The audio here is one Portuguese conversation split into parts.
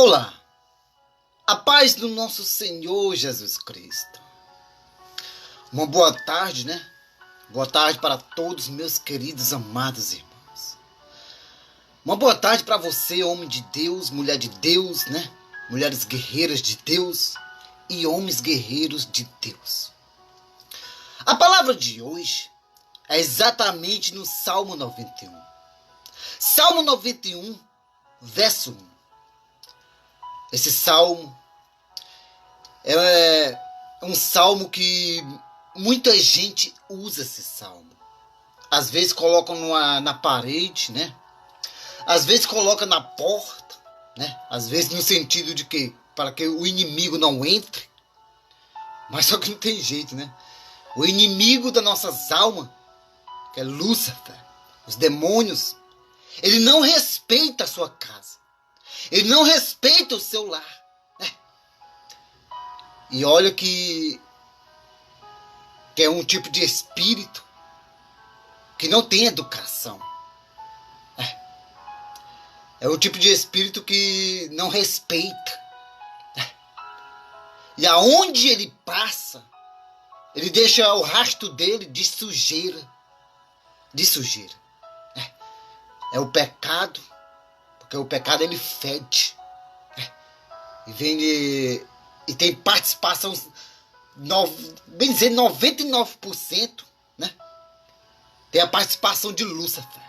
Olá, a paz do nosso Senhor Jesus Cristo. Uma boa tarde, né? Boa tarde para todos meus queridos, amados irmãos. Uma boa tarde para você, homem de Deus, mulher de Deus, né? Mulheres guerreiras de Deus e homens guerreiros de Deus. A palavra de hoje é exatamente no Salmo 91. Salmo 91, verso 1. Esse salmo é um salmo que muita gente usa esse salmo. Às vezes colocam na parede, né? Às vezes colocam na porta, né? Às vezes no sentido de que para que o inimigo não entre. Mas só que não tem jeito, né? O inimigo das nossas almas, que é Lúcifer, os demônios, ele não respeita a sua casa. Ele não respeita o seu lar. E olha que é um tipo de espírito que não tem educação. É um tipo de espírito que não respeita. E aonde ele passa, ele deixa o rastro dele de sujeira. De sujeira. É o pecado. Porque o pecado ele fede. E tem participação, bem dizer, 99%, né? Tem a participação de Lúcifer,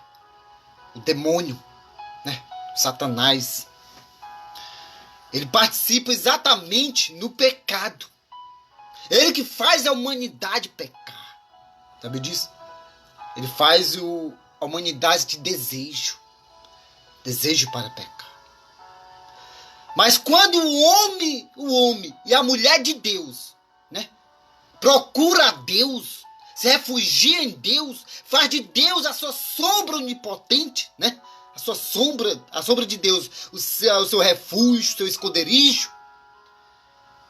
o demônio, né? O Satanás. Ele participa exatamente no pecado. Ele que faz a humanidade pecar. Sabe disso? Ele faz a humanidade de desejo para pecar. Mas quando o homem e a mulher de Deus, né, procura a Deus, se refugia em Deus, faz de Deus a sua sombra onipotente, né, a sombra de Deus, o seu refúgio, o seu esconderijo,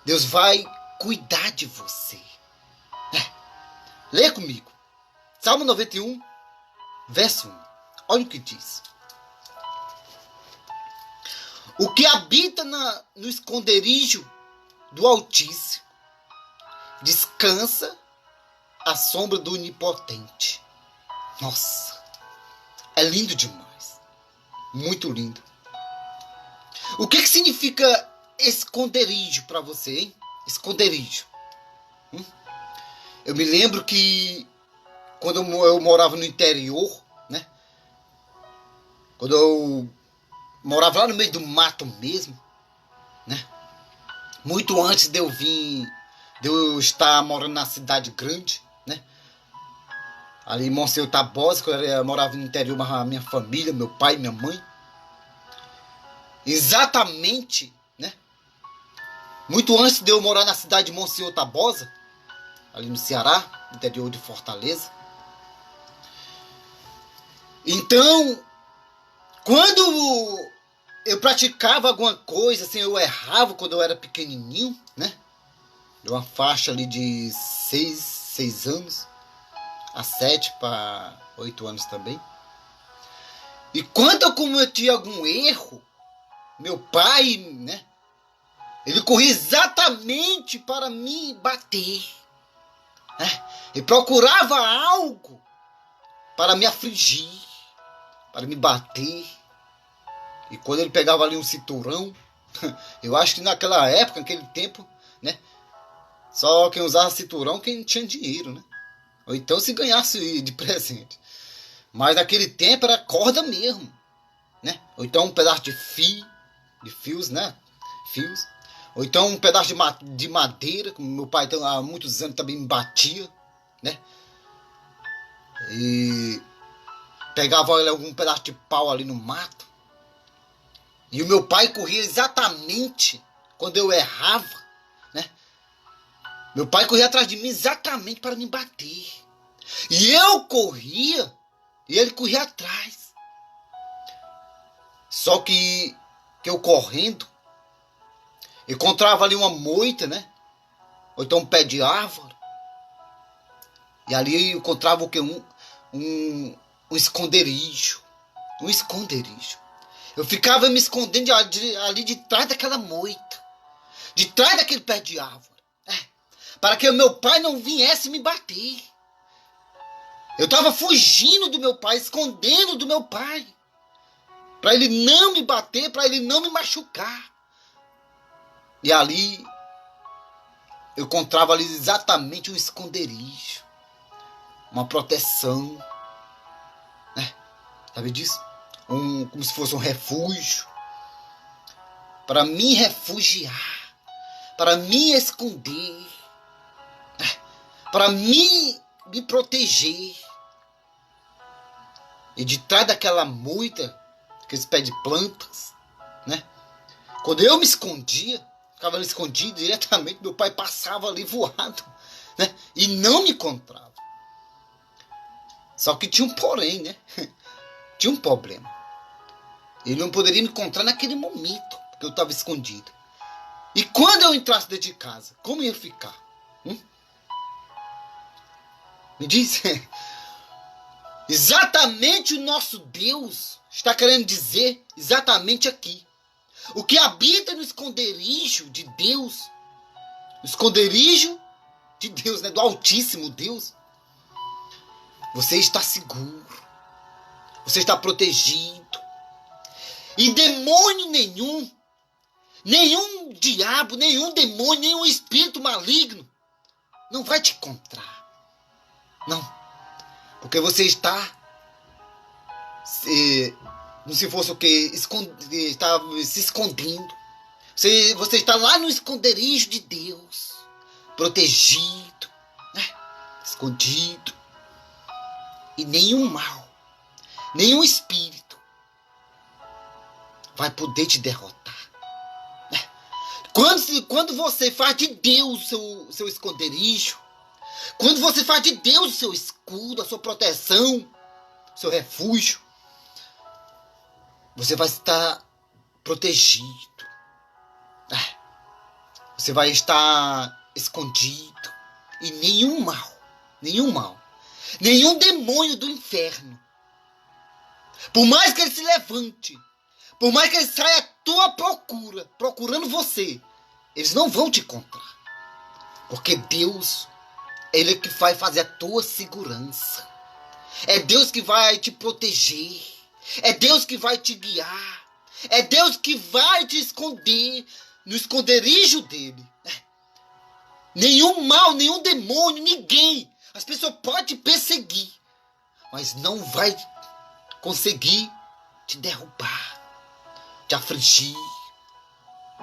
Deus vai cuidar de você. Leia comigo. Salmo 91, verso 1. Olha o que diz. O que habita no esconderijo do Altíssimo descansa à sombra do Onipotente. Nossa, é lindo demais. Muito lindo. O que significa esconderijo para você, hein? Esconderijo. Eu me lembro que quando eu morava no interior, né? Quando eu morava lá no meio do mato mesmo, né? Muito antes de eu estar morando na cidade grande, né? Ali em Monsenhor Tabosa, quando eu morava no interior, mas a minha família, meu pai, minha mãe. Exatamente, né? Muito antes de eu morar na cidade de Monsenhor Tabosa, ali no Ceará, interior de Fortaleza. Então, quando eu praticava alguma coisa, assim, eu errava quando eu era pequenininho, né? De uma faixa ali de 6 anos, a 7 para 8 anos também. E quando eu cometi algum erro, meu pai, né? Ele corria exatamente para me bater. Né? E procurava algo para me afligir, para me bater. E quando ele pegava ali um cinturão, eu acho que naquela época, naquele tempo, né? Só quem usava cinturão quem tinha dinheiro, né? Ou então se ganhasse de presente. Mas naquele tempo era corda mesmo, né? Ou então um pedaço de fios, né? Fios. Ou então um pedaço de madeira, como meu pai há muitos anos também me batia, né? E pegava algum pedaço de pau ali no mato. E o meu pai corria exatamente quando eu errava, né? Meu pai corria atrás de mim exatamente para me bater. E eu corria e ele corria atrás. Só que eu correndo, encontrava ali uma moita, né? Ou então um pé de árvore. E ali eu encontrava o quê? Um esconderijo. Um esconderijo. Eu ficava me escondendo ali de trás daquela moita, de trás daquele pé de árvore, para que o meu pai não viesse me bater. Eu estava fugindo do meu pai, escondendo do meu pai, para ele não me bater, para ele não me machucar. E ali eu encontrava ali exatamente um esconderijo, uma proteção, né? Sabe disso? Como se fosse um refúgio, para me refugiar, para me esconder, para me proteger. E de trás daquela moita, aqueles pés de plantas, né? Quando eu me escondia, ficava ali escondido diretamente, meu pai passava ali voado, né? E não me encontrava. Só que tinha um porém, né? Tinha um problema. Ele não poderia me encontrar naquele momento, porque eu estava escondido. E quando eu entrasse dentro de casa, como ia ficar? Me diz. Exatamente o nosso Deus está querendo dizer exatamente aqui. O que habita no esconderijo de Deus, no esconderijo de Deus, né, do Altíssimo Deus, você está seguro, você está protegido. E demônio nenhum diabo, nenhum demônio, nenhum espírito maligno não vai te encontrar. Não. Porque você está, como se fosse o quê? Está se escondendo. Você está lá no esconderijo de Deus, protegido, né? Escondido. E nenhum mal, nenhum espírito vai poder te derrotar. Quando você faz de Deus o seu esconderijo, quando você faz de Deus o seu escudo, a sua proteção, o seu refúgio, você vai estar protegido. Você vai estar escondido. E nenhum mal, nenhum demônio do inferno, por mais que ele se levante, por mais que ele saia à tua procura, procurando você, eles não vão te encontrar. Porque Deus, Ele é que vai fazer a tua segurança. É Deus que vai te proteger. É Deus que vai te guiar. É Deus que vai te esconder no esconderijo dele. Nenhum mal, nenhum demônio, ninguém. As pessoas podem te perseguir, mas não vai conseguir te derrubar, te afligir,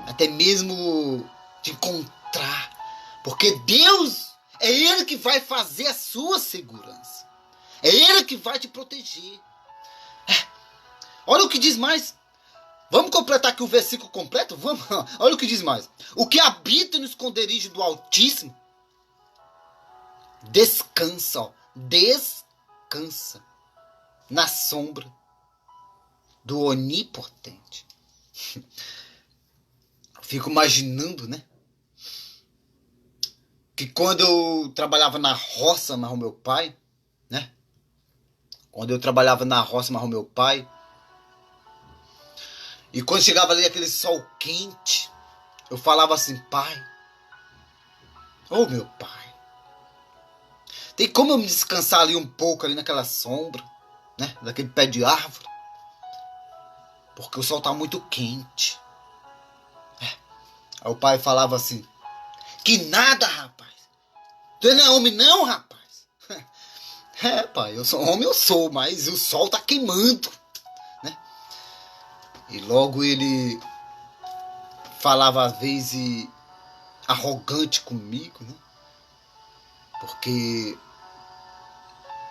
até mesmo te encontrar. Porque Deus é Ele que vai fazer a sua segurança. É Ele que vai te proteger. Olha o que diz mais. Vamos completar aqui o versículo completo? Vamos. Olha o que diz mais. O que habita no esconderijo do Altíssimo descansa, descansa na sombra do Onipotente. Fico imaginando, né? Que quando eu trabalhava na roça, mais o meu pai, né? Quando eu trabalhava na roça, mais o meu pai, e quando chegava ali aquele sol quente, eu falava assim: pai, ô meu pai, tem como eu me descansar ali um pouco, ali naquela sombra, né? Daquele pé de árvore? Porque o sol tá muito quente. Aí o pai falava assim: que nada, rapaz. Tu não é homem não, rapaz. Pai, eu sou homem, eu sou, mas o sol tá queimando, né? E logo ele falava às vezes arrogante comigo, né? Porque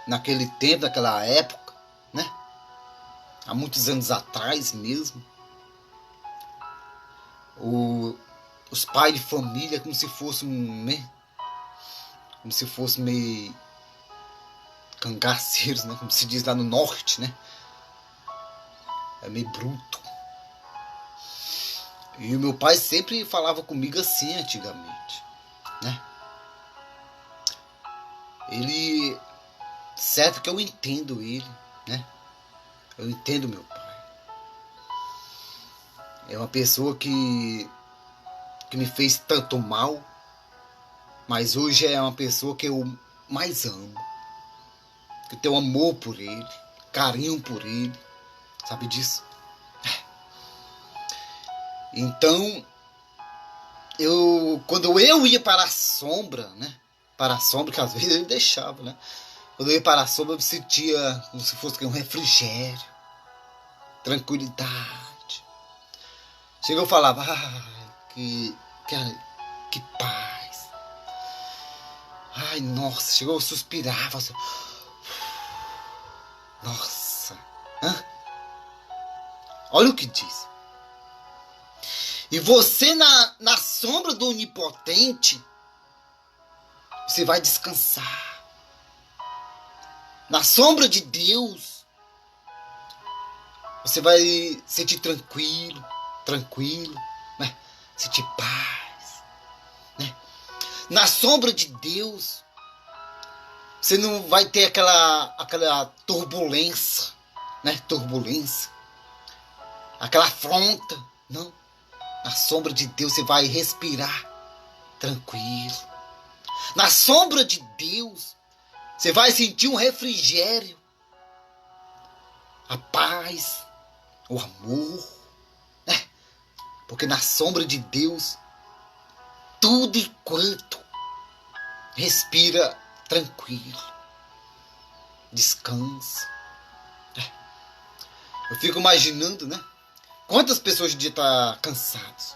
naquele tempo, naquela época, né? Há muitos anos atrás mesmo, os pais de família como se fosse né? Como se fosse meio cangaceiros, né? Como se diz lá no norte, né? É meio bruto. E o meu pai sempre falava comigo assim antigamente, né? Ele, certo que eu entendo ele, né? Eu entendo meu pai. É uma pessoa que me fez tanto mal, mas hoje é uma pessoa que eu mais amo. Que eu tenho amor por ele, carinho por ele. Sabe disso? Então, quando eu ia para a sombra, né? Para a sombra, que às vezes ele deixava, né? Quando eu ia para a sombra, eu me sentia como se fosse um refrigério, tranquilidade. Chegou e falava, que paz. Ai, nossa, chegou, eu suspirava. Assim, nossa. Hã? Olha o que diz. E você na sombra do Onipotente, você vai descansar. Na sombra de Deus, você vai sentir tranquilo, né? Sentir paz, né? Na sombra de Deus, você não vai ter aquela turbulência, né? Turbulência, aquela afronta, não. Na sombra de Deus você vai respirar tranquilo. Na sombra de Deus você vai sentir um refrigério, a paz, o amor, né? Porque na sombra de Deus tudo e quanto respira tranquilo, descansa. Eu fico imaginando, né? Quantas pessoas hoje em dia estão cansadas?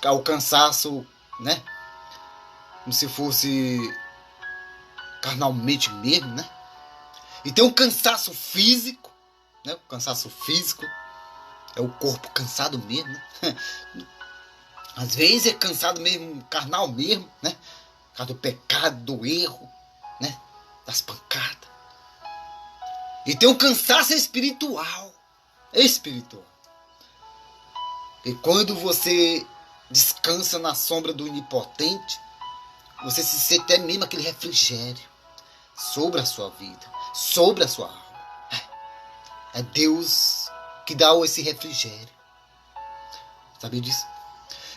O cansaço, né? Como se fosse carnalmente mesmo, né? E tem um cansaço físico, né? O cansaço físico é o corpo cansado mesmo, né? Às vezes é cansado mesmo, carnal mesmo, né? Por causa do pecado, do erro, né? Das pancadas. E tem um cansaço espiritual. E quando você descansa na sombra do Onipotente, você se sente até mesmo aquele refrigério sobre a sua vida, sobre a sua alma. É Deus que dá esse refrigério. Sabe disso?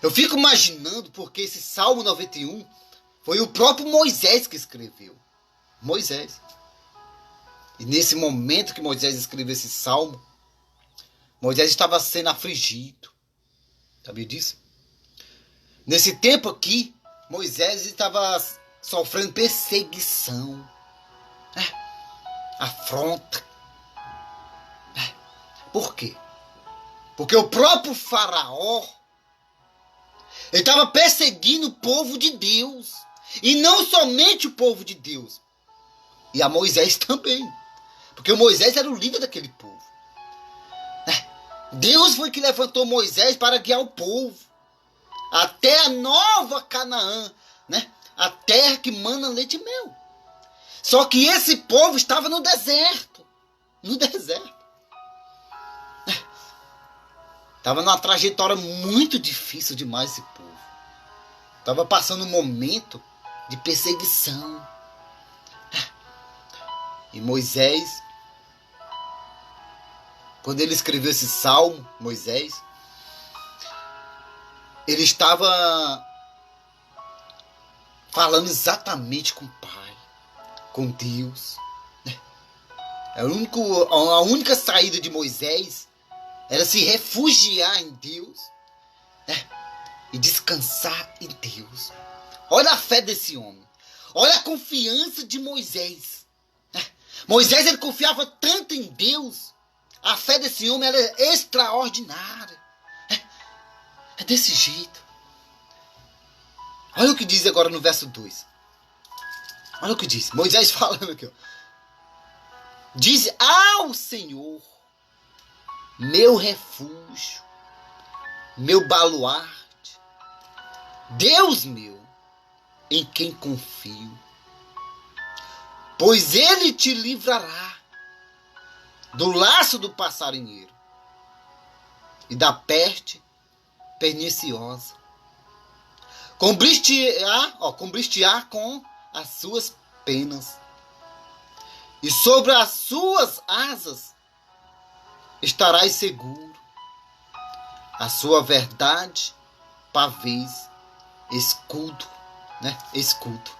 Eu fico imaginando porque esse Salmo 91 foi o próprio Moisés que escreveu. Moisés. E nesse momento que Moisés escreveu esse salmo, Moisés estava sendo afligido. Sabia disso? Nesse tempo aqui, Moisés estava sofrendo perseguição, afronta. Por quê? Porque o próprio faraó ele estava perseguindo o povo de Deus. E não somente o povo de Deus. E a Moisés também. Porque o Moisés era o líder daquele povo. Deus foi que levantou Moisés para guiar o povo até a nova Canaã, né? A terra que mana leite e mel. Só que esse povo estava no deserto. No deserto. Estava numa trajetória muito difícil demais esse povo. Estava passando um momento de perseguição. E Moisés, quando ele escreveu esse salmo, Moisés, ele estava falando exatamente com o Pai, com Deus. A única saída de Moisés era se refugiar em Deus, e descansar em Deus. Olha a fé desse homem. Olha a confiança de Moisés. Moisés ele confiava tanto em Deus. A fé desse homem era extraordinária. É desse jeito. Olha o que diz agora no verso 2. Olha o que diz. Moisés falando aqui. Diz ao Senhor, meu refúgio, meu baluarte, Deus meu, em quem confio. Pois ele te livrará do laço do passarinheiro e da peste perniciosa. Cobrir-te-á com as suas penas, e sobre as suas asas estarás seguro. a sua verdade, pavês, escudo, né? Escudo.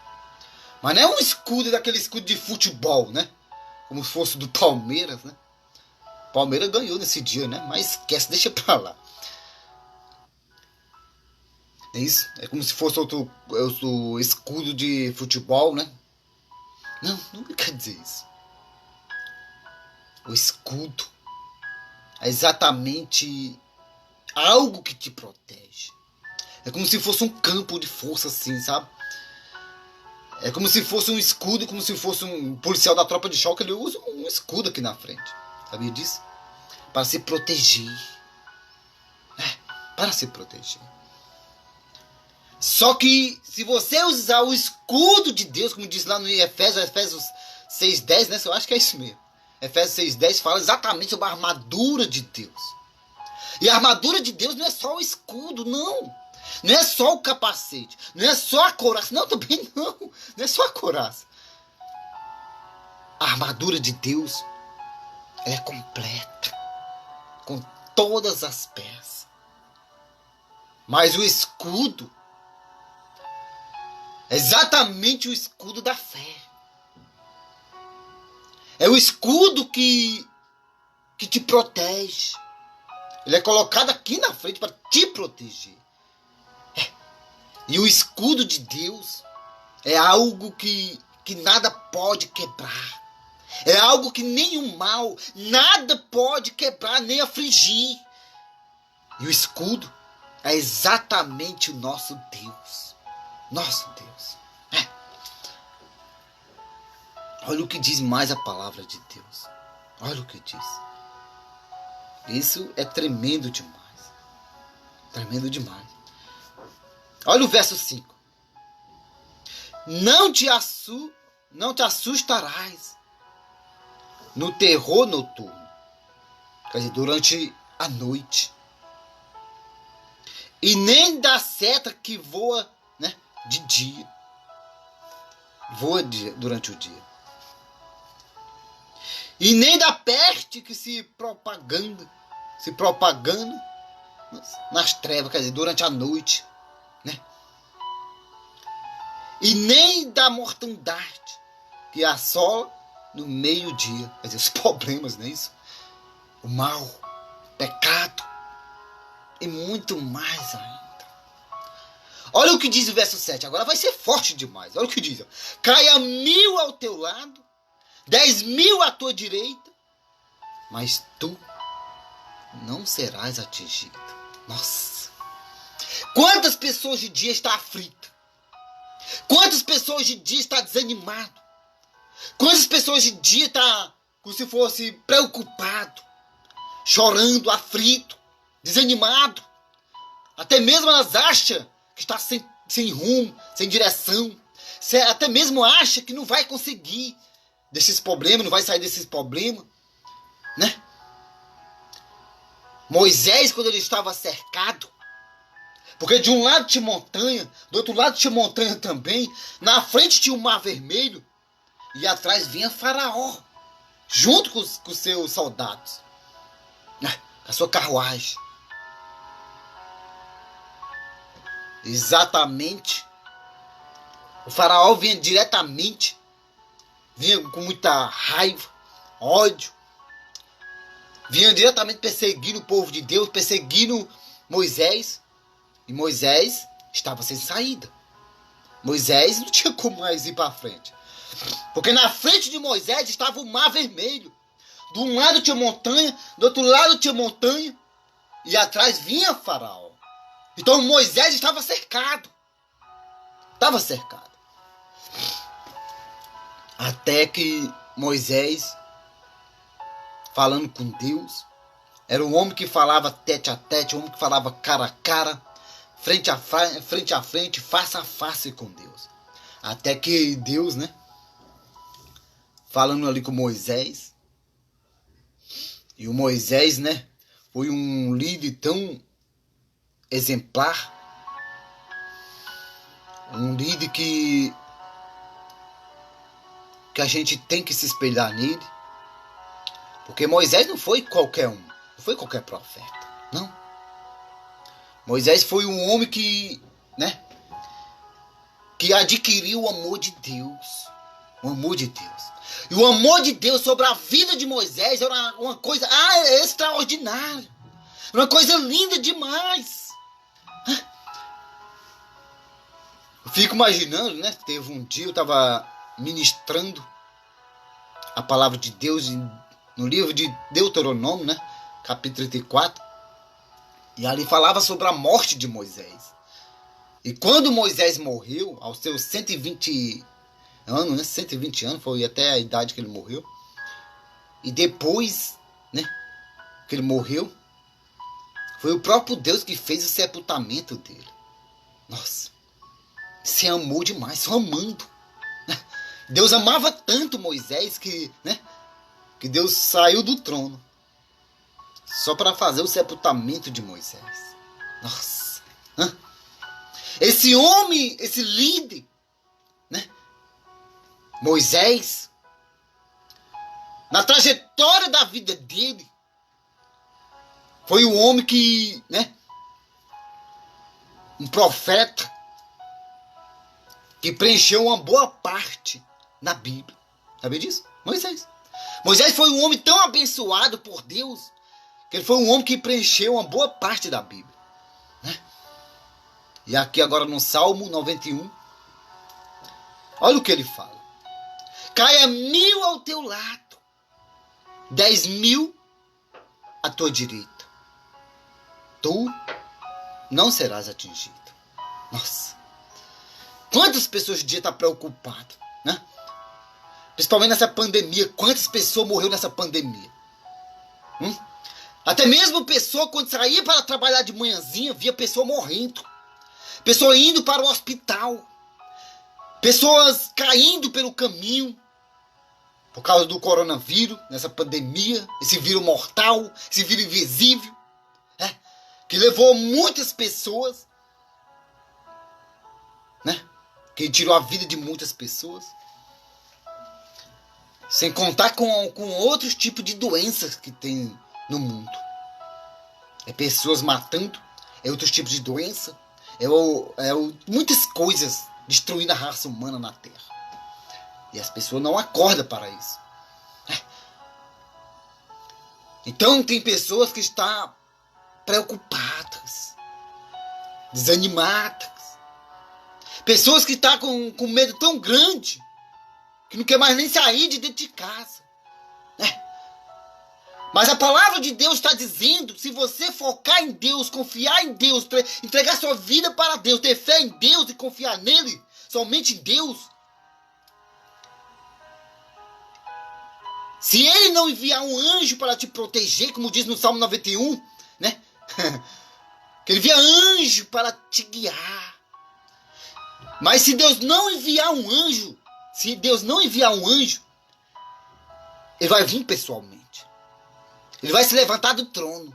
Mas não é um escudo daquele escudo de futebol, né? Como se fosse do Palmeiras, né? Palmeiras ganhou nesse dia, né? Mas esquece, deixa pra lá. É isso? É como se fosse outro escudo de futebol, né? Não, não quer dizer isso. O escudo é exatamente algo que te protege. É como se fosse um campo de força assim, sabe? É como se fosse um escudo, como se fosse um policial da tropa de choque. Ele usa um escudo aqui na frente. Sabia disso? Para se proteger. Para se proteger. Só que se você usar o escudo de Deus, como diz lá no Efésios 6:10, né? Eu acho que é isso mesmo. Efésios 6:10 fala exatamente sobre a armadura de Deus. E a armadura de Deus não é só o escudo, não. Não é só o capacete. Não é só a couraça. Não, também não. Não é só a couraça. A armadura de Deus é completa. Com todas as peças. Mas o escudo é exatamente o escudo da fé. É o escudo que te protege. Ele é colocado aqui na frente para te proteger. E o escudo de Deus é algo que nada pode quebrar. É algo que nem o mal, nada pode quebrar, nem afligir. E o escudo é exatamente o nosso Deus. Nosso Deus. Olha o que diz mais a palavra de Deus. Olha o que diz. Isso é tremendo demais. Tremendo demais. Olha o verso 5. Não te assustarás no terror noturno. Quer dizer, durante a noite. E nem da seta que voa, né, de dia. Voa durante o dia. E nem da peste que se propagando nas trevas, quer dizer, durante a noite, né? E nem da mortandade que assola no meio-dia, quer dizer, os problemas, não é isso? O mal, o pecado e muito mais ainda. Olha o que diz o verso 7, agora vai ser forte demais. Olha o que diz: caia 1000 ao teu lado, 10.000 à tua direita, mas tu não serás atingido. Nossa! Quantas pessoas de dia estão aflitas? Quantas pessoas de dia estão desanimadas? Quantas pessoas de dia estão como se fosse preocupado, chorando, aflito, desanimado? Até mesmo elas acham que está sem rumo, sem direção. Até mesmo acha que não vai conseguir desses problemas, não vai sair desses problemas, né? Moisés, quando ele estava cercado, porque de um lado tinha montanha, do outro lado tinha montanha também, na frente tinha o Mar Vermelho, e atrás vinha Faraó, junto com os seus soldados, né? A sua carruagem. Exatamente. O Faraó vinha diretamente, vinha com muita raiva, ódio, vinha diretamente perseguindo o povo de Deus, perseguindo Moisés. E Moisés estava sem saída. Moisés não tinha como mais ir para frente. Porque na frente de Moisés estava o Mar Vermelho. De um lado tinha montanha, do outro lado tinha montanha. E atrás vinha Faraó. Então Moisés estava cercado. Estava cercado. Até que Moisés, falando com Deus, era um homem que falava tete a tete, um homem que falava cara a cara, frente a frente, face a face com Deus. Até que Deus, né, falando ali com Moisés, e o Moisés, né, foi um líder tão exemplar, um líder que a gente tem que se espelhar nele, porque Moisés não foi qualquer um, não foi qualquer profeta, não. Moisés foi um homem que, né, que adquiriu o amor de Deus. O amor de Deus. E o amor de Deus sobre a vida de Moisés era uma coisa extraordinária. Uma coisa linda demais. Eu fico imaginando, né? Teve um dia eu estava ministrando a palavra de Deus no livro de Deuteronômio, né? Capítulo 34. E ali falava sobre a morte de Moisés. E quando Moisés morreu, aos seus 120 anos, né? 120 anos, foi até a idade que ele morreu. E depois, né, que ele morreu, foi o próprio Deus que fez o sepultamento dele. Nossa, se amou demais, só amando. Deus amava tanto Moisés que, né, que Deus saiu do trono só para fazer o sepultamento de Moisés. Nossa, esse homem, esse líder, né, Moisés, na trajetória da vida dele, foi o homem que, né, um profeta que preencheu uma boa parte na Bíblia. Sabia disso? Moisés. Moisés foi um homem tão abençoado por Deus que ele foi um homem que preencheu uma boa parte da Bíblia, né? E aqui agora no Salmo 91, olha o que ele fala. Caia 1000 ao teu lado, 10.000 à tua direita. Tu não serás atingido. Nossa. Quantas pessoas hoje em dia estão preocupadas, né? Principalmente nessa pandemia. Quantas pessoas morreram nessa pandemia? Até mesmo pessoa, quando saía para trabalhar de manhãzinha, via pessoa morrendo. Pessoa indo para o hospital. Pessoas caindo pelo caminho. Por causa do coronavírus, nessa pandemia. Esse vírus mortal, esse vírus invisível. Que levou muitas pessoas, né? Que tirou a vida de muitas pessoas. Sem contar com outros tipos de doenças que tem no mundo. É pessoas matando, é outros tipos de doença, muitas coisas destruindo a raça humana na Terra. E as pessoas não acordam para isso. Então tem pessoas que estão preocupadas, desanimadas. Pessoas que estão com medo tão grande que não quer mais nem sair de dentro de casa. Mas a palavra de Deus está dizendo, se você focar em Deus, confiar em Deus, entregar sua vida para Deus, ter fé em Deus e confiar nele, somente em Deus. Se ele não enviar um anjo para te proteger, como diz no Salmo 91, né? Que ele envia anjo para te guiar. Mas se Deus não enviar um anjo, ele vai vir pessoalmente. Ele vai se levantar do trono.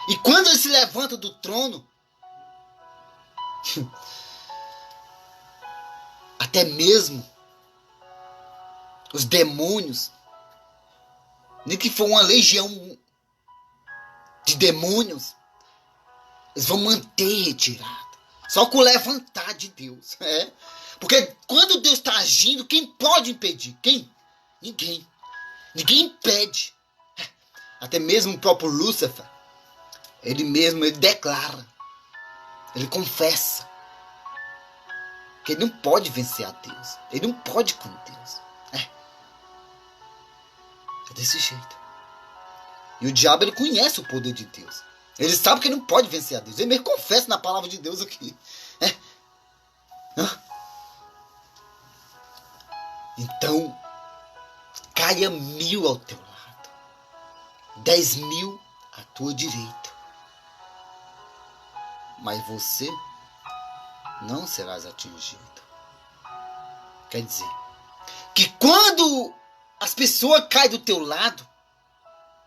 E quando ele se levanta do trono, até mesmo os demônios, nem que for uma legião de demônios, eles vão manter retirado. Só com o levantar de Deus. Porque quando Deus está agindo, quem pode impedir? Quem? Ninguém. Ninguém impede. Até mesmo o próprio Lúcifer, ele declara, ele confessa que ele não pode vencer a Deus. Ele não pode com Deus. É desse jeito. E o diabo, ele conhece o poder de Deus. Ele sabe que ele não pode vencer a Deus. Ele mesmo confessa na palavra de Deus aqui. Então, caia 1000 ao teu lado, 10.000 à tua direita, mas você não serás atingido. Quer dizer, que quando as pessoas caem do teu lado,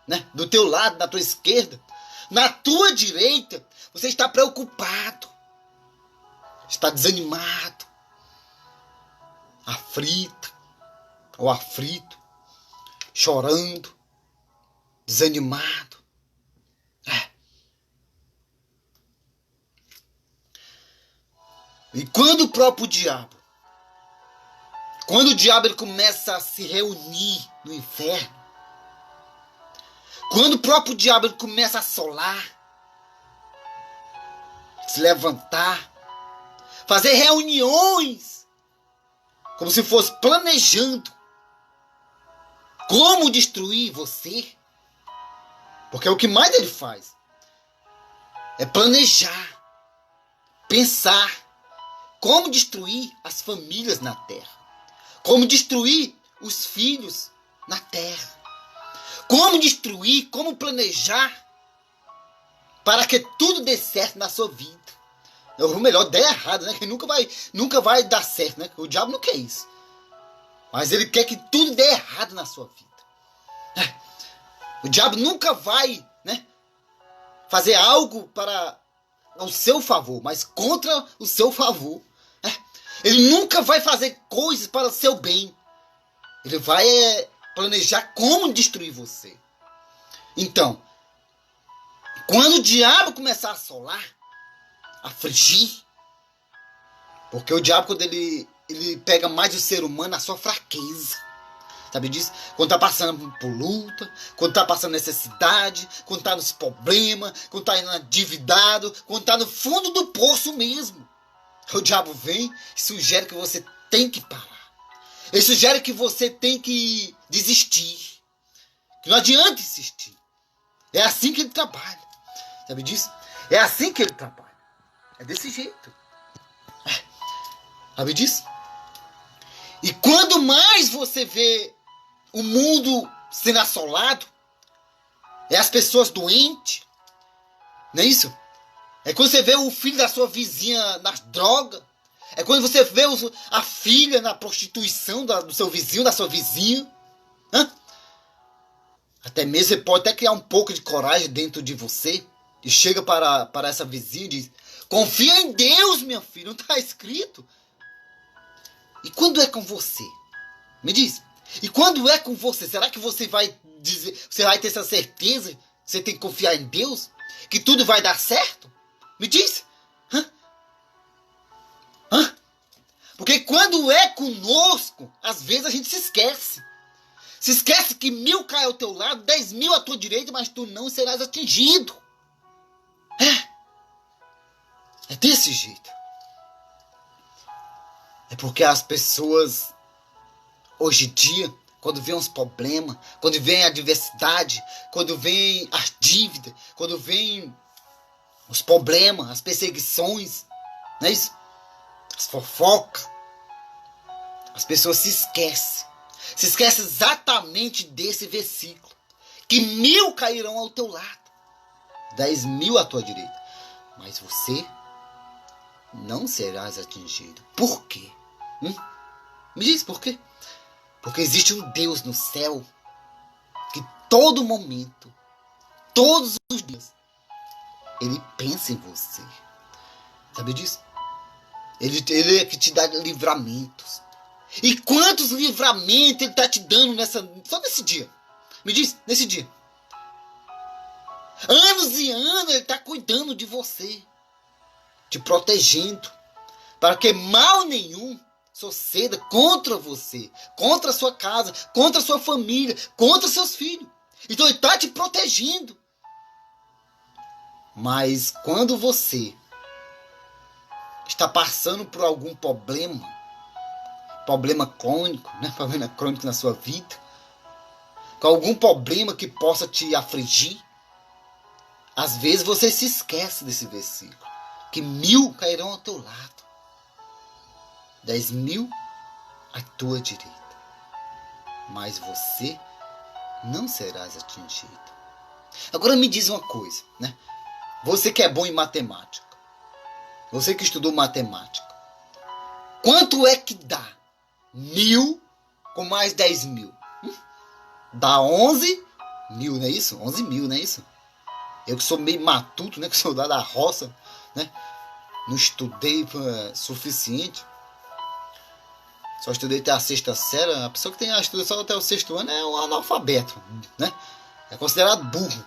né, do teu lado, na tua esquerda, na tua direita, você está preocupado, está desanimado, aflito ou aflito, chorando, desanimado. E quando o próprio diabo, quando o diabo ele começa a se reunir no inferno, quando o próprio diabo ele começa a assolar, se levantar, fazer reuniões, como se fosse planejando como destruir você, porque é o que mais ele faz, é planejar, pensar como destruir as famílias na terra, como destruir os filhos na terra, como destruir, como planejar para que tudo dê certo na sua vida. Ou melhor, dê errado, né? Que nunca vai dar certo, né? O diabo não quer isso. Mas ele quer que tudo dê errado na sua vida. O diabo nunca vai, né, fazer algo para o seu favor, mas contra o seu favor. Ele nunca vai fazer coisas para o seu bem. Ele vai planejar como destruir você. Então, quando o diabo começar a assolar, afligir, porque o diabo, quando ele pega mais o ser humano na sua fraqueza, sabe disso? Quando tá passando por luta, quando tá passando necessidade, quando tá nos problemas, quando tá endividado, quando tá no fundo do poço mesmo, o diabo vem e sugere que você tem que parar. Ele sugere que você tem que desistir, que não adianta insistir. É assim que ele trabalha, sabe disso? É assim que ele trabalha. É desse jeito. Sabe disso? E quando mais você vê o mundo sendo assolado, é as pessoas doentes, não é isso? É quando você vê o filho da sua vizinha nas drogas, é quando você vê a filha na prostituição do seu vizinho, da sua vizinha. Até mesmo você pode até criar um pouco de coragem dentro de você e chega para essa vizinha e diz: confia em Deus, minha filha, não está escrito? E quando é com você? Me diz. E quando é com você, será que você vai dizer, você vai ter essa certeza que você tem que confiar em Deus? Que tudo vai dar certo? Me diz. Porque quando é conosco, às vezes a gente se esquece. Se esquece que 1000 cai ao teu lado, 10.000 à tua direita, mas tu não serás atingido. É desse jeito. É porque as pessoas, hoje em dia, quando vem os problemas, quando vem a adversidade, quando vem as dívidas, quando vem os problemas, as perseguições, não é isso? As fofocas, as pessoas se esquecem. Se esquecem exatamente desse versículo. Que 1000 cairão ao teu lado, 10.000 à tua direita, mas você não serás atingido. Por quê? Me diz por quê? Porque existe um Deus no céu que todo momento, todos os dias, ele pensa em você. Sabe disso? Ele é que te dá livramentos. E quantos livramentos ele está te dando só nesse dia? Me diz, nesse dia. Anos e anos ele está cuidando de você, te protegendo, para que mal nenhum suceda contra você, contra a sua casa, contra a sua família, contra seus filhos. Então ele está te protegendo. Mas quando você está passando por algum problema crônico, né? Problema crônico na sua vida, com algum problema que possa te afligir, às vezes você se esquece desse versículo, que 1000 cairão ao teu lado, 10.000 à tua direita, mas você não serás atingido. Agora me diz uma coisa, né? Você que é bom em matemática, você que estudou matemática, quanto é que dá 1000 com mais 10.000? Dá 11.000, não é isso? 11.000, não é isso? Eu que sou meio matuto, né? Que sou da roça, né? Não estudei suficiente. Só estudei até a 6ª série. A pessoa que tem a estuda só até o 6º ano é um analfabeto, né? É considerado burro.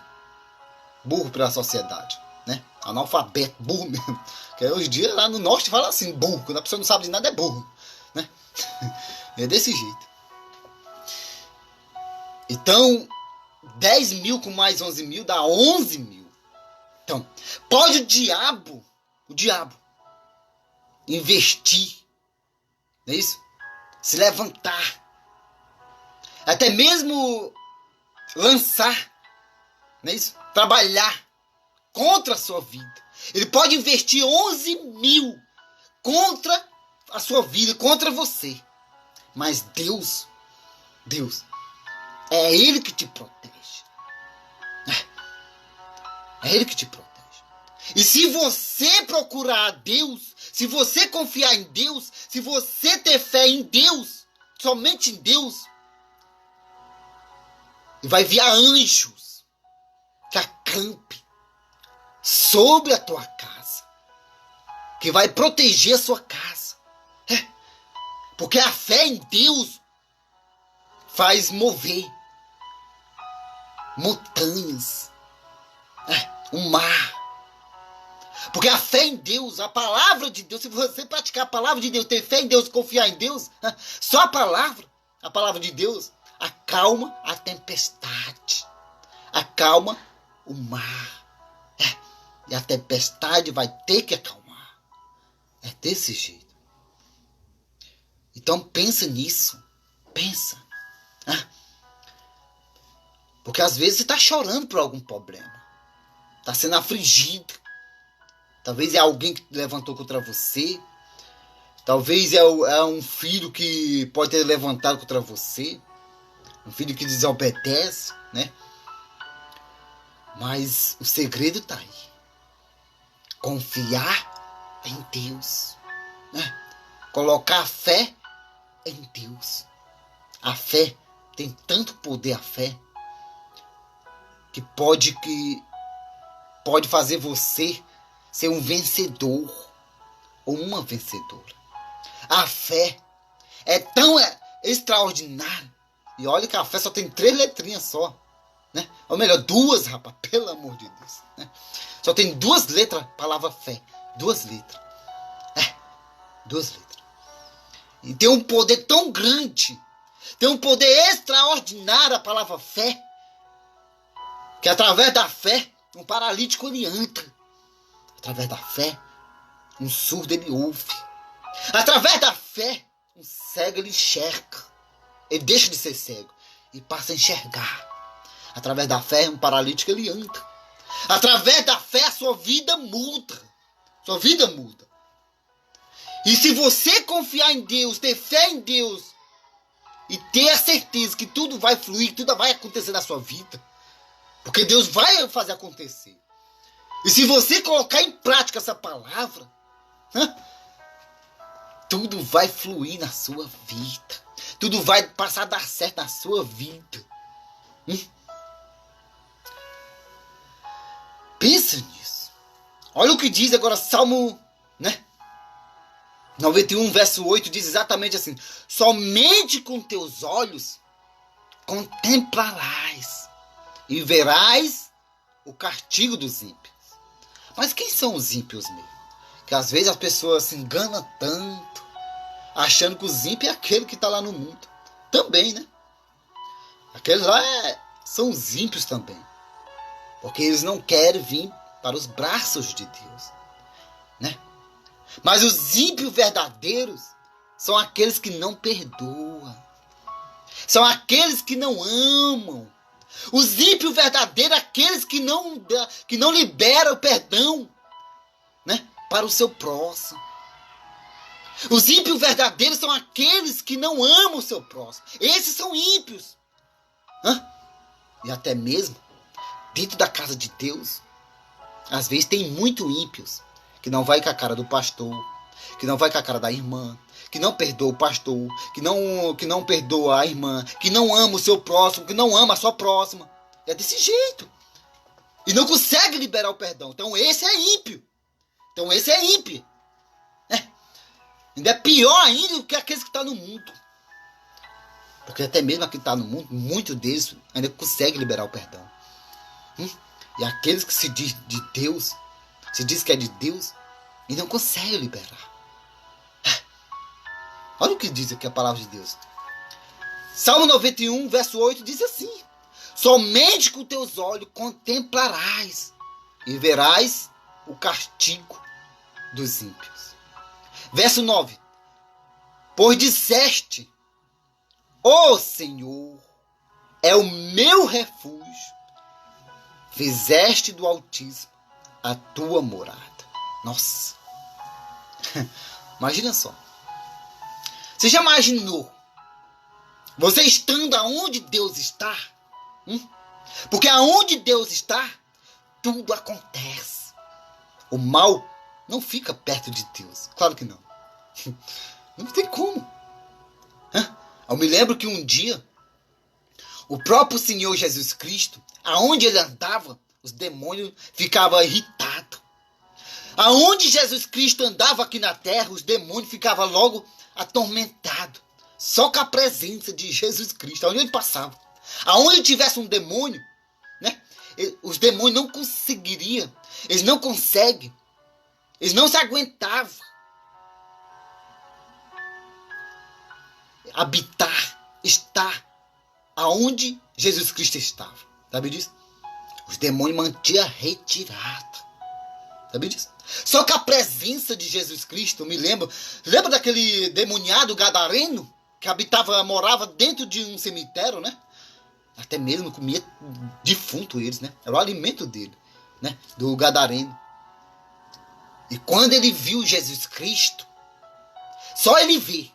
Burro pela sociedade, né? Analfabeto, burro mesmo. Porque hoje em dia lá no norte fala assim, burro. Quando a pessoa não sabe de nada é burro, né? É desse jeito. Então, 10 mil com mais 11 mil dá 11 mil. Então, pode o diabo, investir, não é isso? Se levantar, até mesmo lançar, não é isso? Trabalhar contra a sua vida. Ele pode investir 11 mil contra a sua vida, contra você. Mas Deus, é Ele que te protege. É Ele que te protege. E se você procurar a Deus, se você confiar em Deus, se você ter fé em Deus, somente em Deus, e vai enviar anjos que acampe sobre a tua casa, que vai proteger a sua casa. Porque a fé em Deus faz mover montanhas, o mar. Porque a fé em Deus, a palavra de Deus, se você praticar a palavra de Deus, ter fé em Deus, confiar em Deus, só a palavra de Deus, acalma a tempestade, acalma o mar. E a tempestade vai ter que acalmar. É desse jeito. Então pensa nisso. Pensa. Porque às vezes você está chorando por algum problema. Está sendo afligido. Talvez é alguém que levantou contra você. Talvez é um filho que pode ter levantado contra você. Um filho que desobedece, né? Mas o segredo está aí. Confiar em Deus, né? Colocar a fé em Deus. A fé tem tanto poder, a fé, que pode fazer você ser um vencedor ou uma vencedora. A fé é tão extraordinária. E olha que a fé só tem 3 letrinhas só, né? Ou melhor, 2, rapaz, pelo amor de Deus, né? Só tem 2 letras, palavra fé. 2 letras. 2 letras. E tem um poder tão grande, tem um poder extraordinário a palavra fé, que através da fé, um paralítico ele anda. Através da fé, um surdo ele ouve. Através da fé, um cego ele enxerga. Ele deixa de ser cego e passa a enxergar. Através da fé, um paralítico ele anda. Através da fé, a sua vida muda. Sua vida muda. E se você confiar em Deus, ter fé em Deus, e ter a certeza que tudo vai fluir, que tudo vai acontecer na sua vida, porque Deus vai fazer acontecer. E se você colocar em prática essa palavra, tudo vai fluir na sua vida. Tudo vai passar a dar certo na sua vida. Pensa nisso. Olha o que diz agora Salmo, 91, verso 8, diz exatamente assim: somente com teus olhos contemplarás e verás o castigo dos ímpios. Mas quem são os ímpios mesmo? Que às vezes as pessoas se enganam tanto, achando que os ímpios é aquele que está lá no mundo. Também, né? Aqueles lá são os ímpios também. Porque eles não querem vir para os braços de Deus, né? Mas os ímpios verdadeiros são aqueles que não perdoam. São aqueles que não amam. Os ímpios verdadeiros, aqueles que não liberam o perdão, né, para o seu próximo. Os ímpios verdadeiros são aqueles que não amam o seu próximo. Esses são ímpios. E até mesmo dentro da casa de Deus, às vezes tem muito ímpios que não vai com a cara do pastor, que não vai com a cara da irmã, que não perdoa o pastor, que não perdoa a irmã, que não ama o seu próximo, que não ama a sua próxima. É desse jeito. E não consegue liberar o perdão. Então esse é ímpio. Ainda é pior ainda do que aqueles que estão no mundo. Porque até mesmo aquele que está no mundo, muitos deles ainda conseguem liberar o perdão. E aqueles que se diz de Deus, se diz que é de Deus e não consegue liberar. Olha o que diz aqui a palavra de Deus. Salmo 91, verso 8 diz assim: somente com teus olhos contemplarás e verás o castigo dos ímpios. Verso 9: pois disseste, ó Senhor, é o meu refúgio, fizeste do Altíssimo a tua morada. Nossa, imagina só. Você já imaginou você estando aonde Deus está? Porque aonde Deus está, tudo acontece. O mal não fica perto de Deus. Claro que não. Não tem como. Eu me lembro que um dia, o próprio Senhor Jesus Cristo, aonde ele andava, os demônios ficavam irritados. Aonde Jesus Cristo andava aqui na terra, os demônios ficavam logo atormentados. Só com a presença de Jesus Cristo, aonde ele passava. Aonde tivesse um demônio, né, os demônios não conseguiriam, eles não conseguem, eles não se aguentavam habitar, estar aonde Jesus Cristo estava. Sabe disso? Os demônios mantinham retirada. Sabe disso? Só que a presença de Jesus Cristo, eu me lembro. Lembra daquele demoniado gadareno que morava dentro de um cemitério, né? Até mesmo comia defunto eles, né? Era o alimento dele, né? Do gadareno. E quando ele viu Jesus Cristo, só ele vê.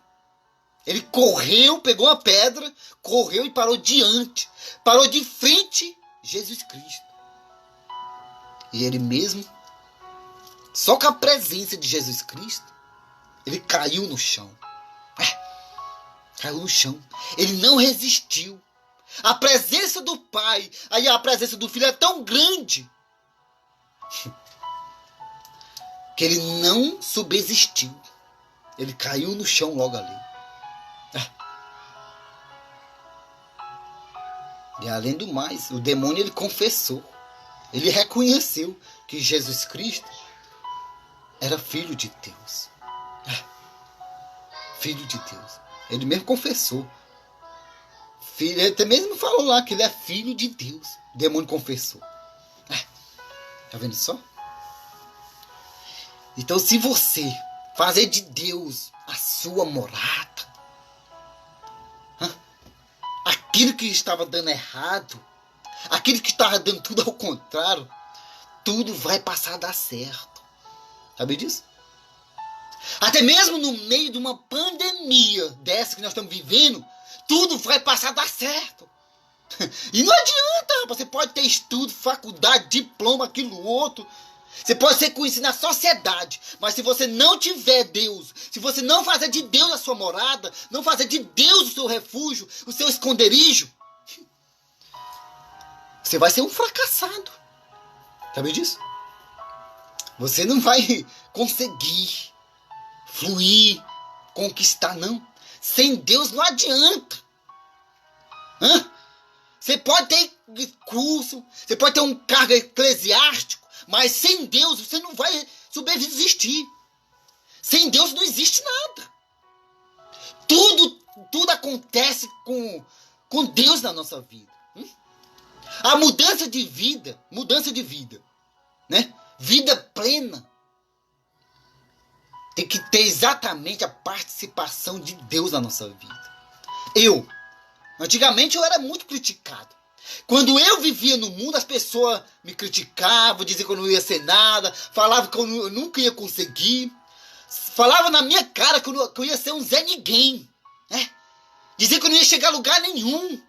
Ele correu, pegou uma pedra, correu e parou de frente Jesus Cristo. E ele mesmo, só com a presença de Jesus Cristo, ele caiu no chão. Caiu no chão. Ele não resistiu. A presença do Pai, aí a presença do Filho é tão grande que ele não subsistiu. Ele caiu no chão logo ali. E além do mais, o demônio ele confessou. Ele reconheceu que Jesus Cristo era filho de Deus. Filho de Deus. Ele mesmo confessou. Ele até mesmo falou lá que ele é filho de Deus. O demônio confessou. Tá vendo só? Então, se você fazer de Deus a sua morada, aquilo que estava dando errado, aquilo que estava dando tudo ao contrário, tudo vai passar a dar certo. Sabe disso? Até mesmo no meio de uma pandemia dessa que nós estamos vivendo, tudo vai passar a dar certo. E não adianta, você pode ter estudo, faculdade, diploma, aquilo, outro. Você pode ser conhecido na sociedade, mas se você não tiver Deus, se você não fazer de Deus a sua morada, não fazer de Deus o seu refúgio, o seu esconderijo, você vai ser um fracassado. Sabe disso? Você não vai conseguir fluir, conquistar, não. Sem Deus não adianta. Você pode ter curso, você pode ter um cargo eclesiástico, mas sem Deus você não vai subsistir. Sem Deus não existe nada. Tudo acontece com Deus na nossa vida. A mudança de vida, né? Vida plena, tem que ter exatamente a participação de Deus na nossa vida. Antigamente eu era muito criticado. Quando eu vivia no mundo, as pessoas me criticavam, diziam que eu não ia ser nada, falavam que eu nunca ia conseguir, falavam na minha cara que eu ia ser um Zé Ninguém, né? Diziam que eu não ia chegar a lugar nenhum,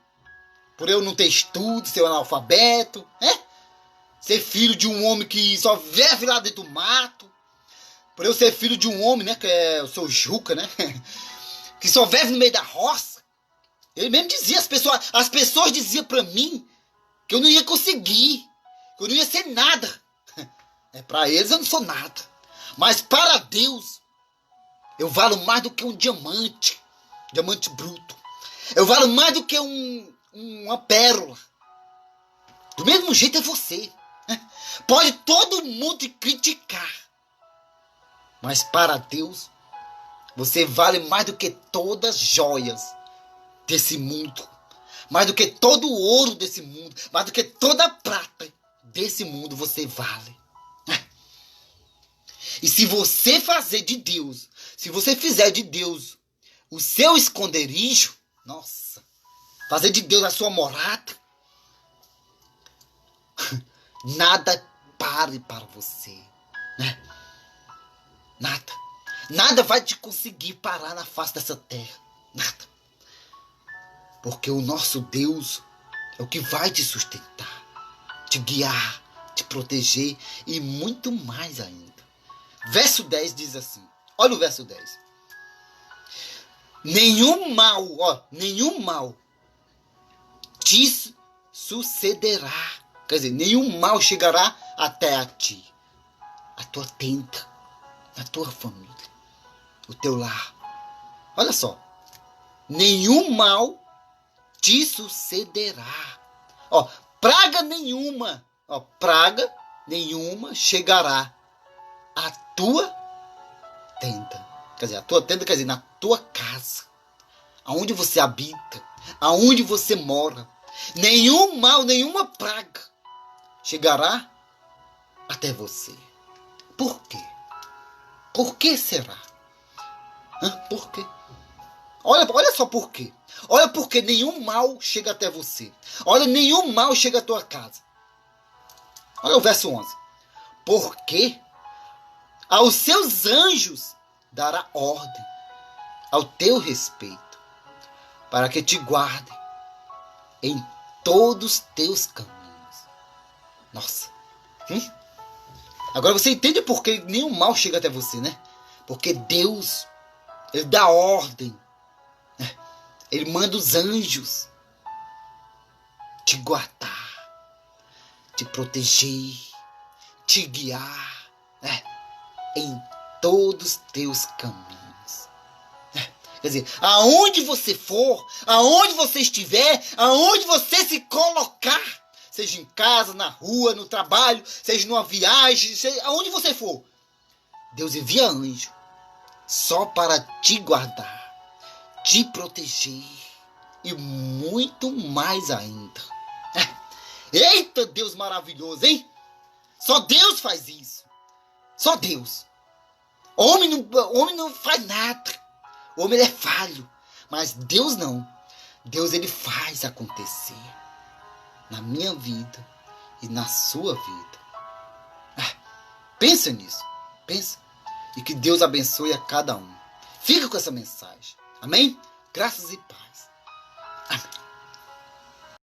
por eu não ter estudo, ser um analfabeto, né? Ser filho de um homem que só vive lá dentro do mato, por eu ser filho de um homem, né, que é o seu Juca, né, que só vive no meio da roça. Ele mesmo dizia, as pessoas diziam pra mim que eu não ia conseguir, que eu não ia ser nada. Pra eles eu não sou nada. Mas para Deus, eu valo mais do que um diamante bruto. Eu valo mais do que uma pérola. Do mesmo jeito é você. Pode todo mundo te criticar. Mas para Deus, você vale mais do que todas as joias desse mundo. Mais do que todo o ouro desse mundo. Mais do que toda a prata desse mundo você vale. E se você fazer de Deus, se você fizer de Deus o seu esconderijo, nossa, fazer de Deus a sua morada, nada pare para você, né? Nada. Nada vai te conseguir parar na face dessa terra. Nada. Porque o nosso Deus é o que vai te sustentar, te guiar, te proteger e muito mais ainda. Verso 10 diz assim. Olha o verso 10. Nenhum mal te sucederá. Quer dizer, nenhum mal chegará até a ti, a tua tenda, a tua família, o teu lar. Olha só. Nenhum mal te sucederá. Praga nenhuma chegará à tua tenda. Quer dizer, a tua tenda quer dizer na tua casa, aonde você habita, aonde você mora. Nenhum mal, nenhuma praga chegará até você. Por quê? Por que será? Por quê? Olha só por quê. Olha porque nenhum mal chega até você. Olha, nenhum mal chega à tua casa. Olha o verso 11. Porque aos seus anjos dará ordem ao teu respeito, para que te guardem em todos os teus caminhos. Nossa. Agora você entende por que nenhum mal chega até você, né? Porque Deus, Ele dá ordem. Ele manda os anjos te guardar, te proteger, te guiar, em todos os teus caminhos. Quer dizer, aonde você for, aonde você estiver, aonde você se colocar, seja em casa, na rua, no trabalho, seja numa viagem, seja aonde você for, Deus envia anjo só para te guardar, te proteger e muito mais ainda. Eita, Deus maravilhoso, hein? Só Deus faz isso. Só Deus. Homem não faz nada. O homem é falho. Mas Deus não. Deus, Ele faz acontecer. Na minha vida e na sua vida. Pensa nisso. Pensa. E que Deus abençoe a cada um. Fica com essa mensagem. Amém? Graças e paz.